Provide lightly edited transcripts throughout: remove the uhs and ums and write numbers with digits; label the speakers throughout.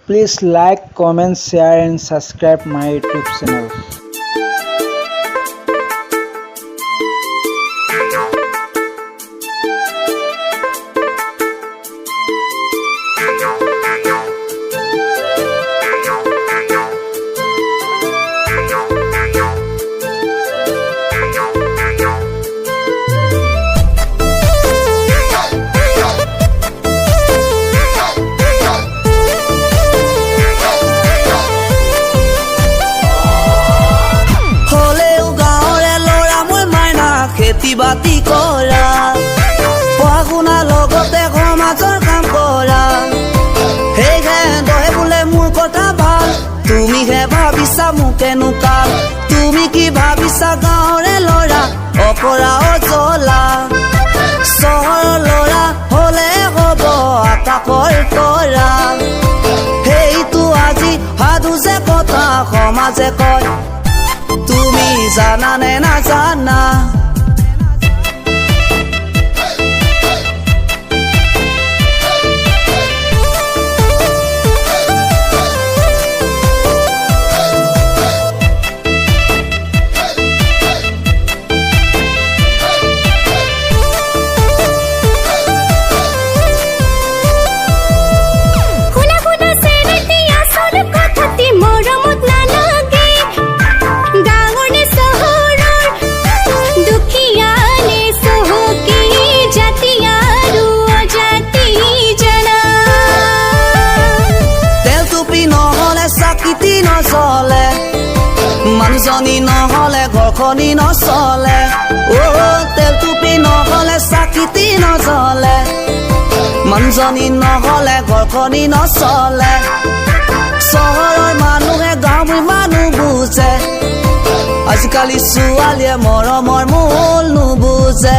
Speaker 1: Please like, comment, share and subscribe my YouTube channel.
Speaker 2: বাতি কৰা পঢ়া লগতে সমাজৰ কাম কৰা হেহে দহে বোলে মোৰ কথা ভাল তুমিহে ভাবিছা মোকেনো কাল তুমি কি ভাবিছা গাঁৱৰে ল'ৰা অপৰা অজলা চহৰৰ ল'ৰা হ'লে হ'ব আকাশৰ তৰা সেইটো আজি সাধু যে কথা সমাজে কয় তুমি জানানে নাজানা মানুহজনী নহলে ঘৰখনি নচলে তেল টুপি নহলে চাকিতি নজ্বলে মানুহজনী নহলে ঘৰখনি নচলে চহৰৰ মানুহে গাঁৱৰ মানুহ বুজে আজিকালি ছোৱালীয়ে মৰমৰ মূল নুবুজে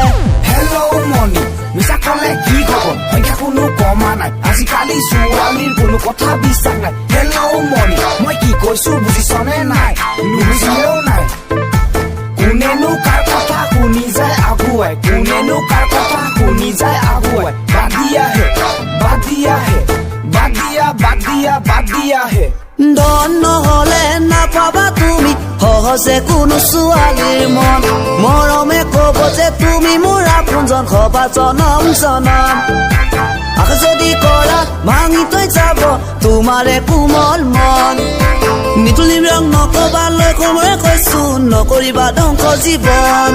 Speaker 3: হেল্ল' মনি মিছা কলে কি খবৰ সংখ্যা কোনো কমা নাই আজিকালি ছোৱালীৰ কোনো কথা বিশ্বাস নাই হেল্ল' মনি মই কি কৈছো বুজিছনে নাই নুবুজিলেও নাই কোনেনো কাৰ কথা শুনি যায় আগুৱাই কোনেনো কাৰ কথা শুনি যায় আগুৱাই বাদ দিয়াহে
Speaker 2: ধন নহলে নাপাবা তুমি সহজে কোনো ছোৱালীৰ মন মৰমে কব যে তুমি মোৰ আপোনজন হবা জনম জনম আশা যদি কৰা ভাঙি থৈ যাব তোমাৰে কোমল মন নিতুল নিবিৰং নকবালৈ কমৰে কৈছো নকৰিবা ধ্বংস জীৱন